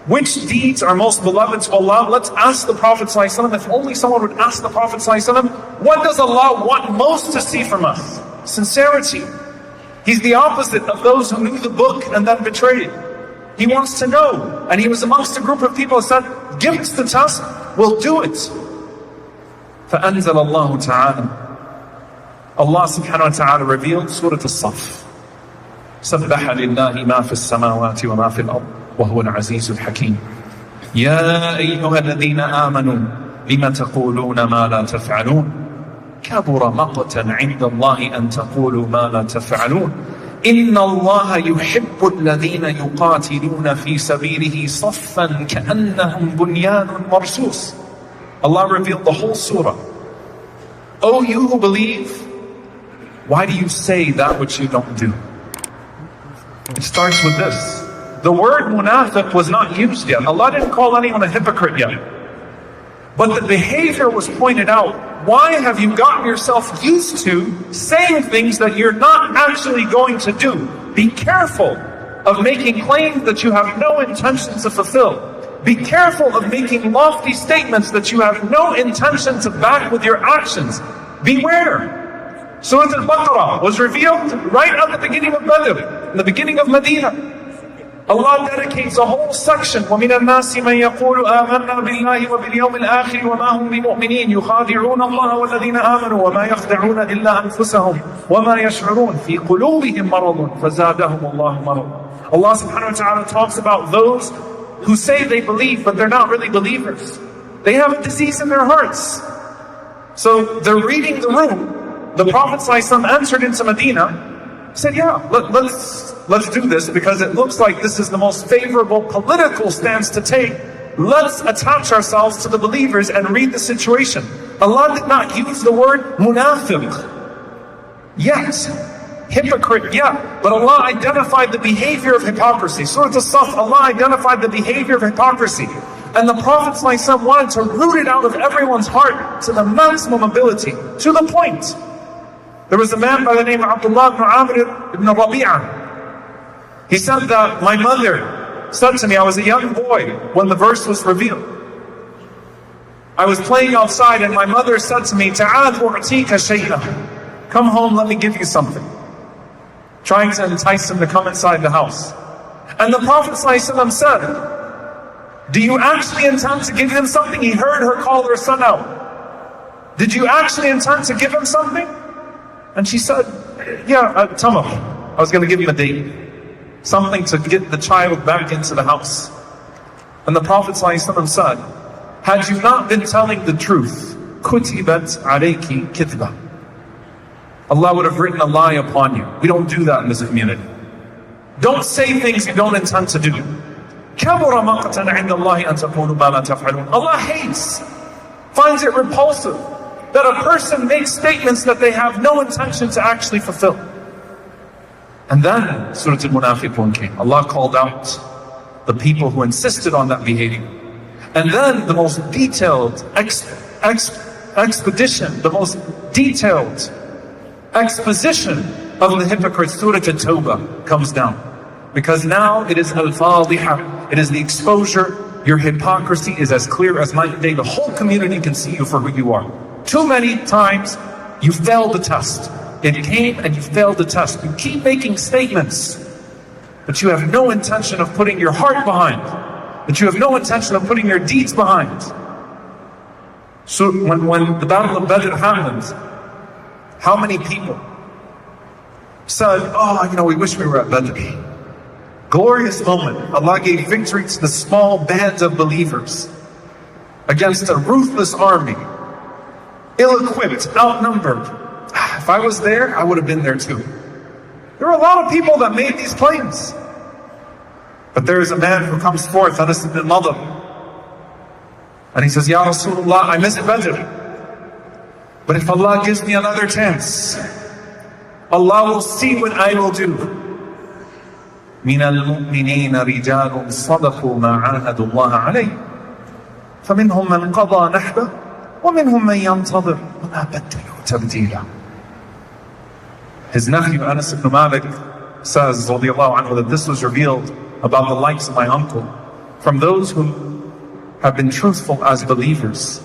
Which deeds are most beloved to Allah? Let's ask the Prophet ﷺ. If only someone would ask the Prophet ﷺ, what does Allah want most to see from us? Sincerity. He's the opposite of those who knew the book and then betrayed. He wants to know. And he was amongst a group of people who said, give us the task, we'll do it. فَأَنزَلَ اللَّهُ تَعَالَى. Allah subhanahu wa ta'ala revealed Surah As-Saff. سَبَّحَ لِلَّهِ مَا فِي السَّمَاوَاتِ وَمَا فِي الْأَرْضِ وَهُوَ الْعَزِيزُ الْحَكِيمُ. يَا أَيُّهَا الَّذِينَ آمَنُوا لِمَ تَقُولُونَ مَا لَا تَفْعَلُونَ كَبُرَ مَقْتًا عِنْدَ اللَّهِ أَن تَقُولُوا مَا لَا تَفْعَلُونَ إِنَّ اللَّهَ يُحِبُّ الَّذِينَ يُقَاتِلُونَ فِي سَبِيلِهِ صَفًّا كَأَنَّهُمْ بُنْيَانٌ مَرْصُوصٌ. Allah revealed the whole surah. O you who believe, why do you say that which you don't do? It starts with this. The word munafiq was not used yet. Allah didn't call anyone a hypocrite yet. But the behavior was pointed out. Why have you gotten yourself used to saying things that you're not actually going to do? Be careful of making claims that you have no intention to fulfill. Be careful of making lofty statements that you have no intention to back with your actions. Beware. Surah Al-Baqarah was revealed right at the beginning of Badr, in the beginning of Medina. Allah dedicates a whole section. وَمِنَ النَّاسِ مَنْ يَقُولُ آمَنَّا بِاللَّهِ وَبِالْيَوْمِ الْآخِرِ وَمَا هُمْ بِمُؤْمِنِينَ يُخَادِعُونَ اللَّهَ وَالَّذِينَ آمَنُوا وَمَا يَخْدَعُونَ إِلَّا أَنفُسَهُمْ وَمَا يَشْعُرُونَ فِي قُلُوبِهِمْ مَرَضٌ فَزَادَهُمُ اللَّهُ مَرَضًا. Allah subhanahu wa ta'ala talks about those who say they believe, but they're not really believers. They have a disease in their hearts. So they're reading the room. The Prophet ﷺ entered into Medina, said, yeah, let's do this because it looks like this is the most favorable political stance to take. Let's attach ourselves to the believers and read the situation. Allah did not use the word munafiq yet. Hypocrite, yeah. But Allah identified the behavior of hypocrisy. Surah As-Saff, Allah identified the behavior of hypocrisy. And the Prophet ﷺ wanted to root it out of everyone's heart to the maximum ability, to the point. There was a man by the name of Allah.Dr.Omar Suleiman He said that my mother said to me, I was a young boy when the verse was revealed. I was playing outside and my mother said to me, "Ta'ad u'tika shay'an." Come home, let me give you something. Trying to entice him to come inside the house. And the Prophet ﷺ said, do you actually intend to give him something? He heard her call her son out. Did you actually intend to give him something? And she said, yeah, Tamam, I was going to give him a date. Something to get the child back into the house. And the Prophet ﷺ said, had you not been telling the truth, kutibat alayki kitba. Allah would have written a lie upon you. We don't do that in this community. Don't say things you don't intend to do. Allah hates, finds it repulsive that a person makes statements that they have no intention to actually fulfill. And then Surah Al-Munafiqun came. Allah called out the people who insisted on that behavior. And then the most detailed expedition, the most detailed exposition of the hypocrites, Surah At-Tawbah, comes down. Because now it is Al-Fadhiha, it is the exposure. Your hypocrisy is as clear as night and day. The whole community can see you for who you are. Too many times you failed the test. It came and you failed the test. You keep making statements, but you have no intention of putting your heart behind, that you have no intention of putting your deeds behind. So when the Battle of Badr happened, how many people said, oh, we wish we were at Badr. Glorious moment. Allah gave victory to the small band of believers against a ruthless army, ill-equipped, outnumbered. If I was there, I would have been there too. There are a lot of people that made these claims. But there is a man who comes forth, Anas ibn Nadr, and he says, Ya Rasulullah, I missed Badr. But if Allah gives me another chance, Allah will see what I will do. مِنَ الْمُؤْمِنِينَ رِجَالٌ صَدَقُوا مَا عَاهَدُوا اللَّهَ عَلَيْهِ فَمِنْهُمْ مَنْ قَضَى نَحْبَهُ وَمِنْهُمْ مَنْ يَنْتَظِرُ وَمَا بَدَّلُوا تَبْدِيلًا. His nephew Anas ibn Malik says, radiyallahu anhu, that this was revealed about the likes of my uncle. from those who have been truthful as believers.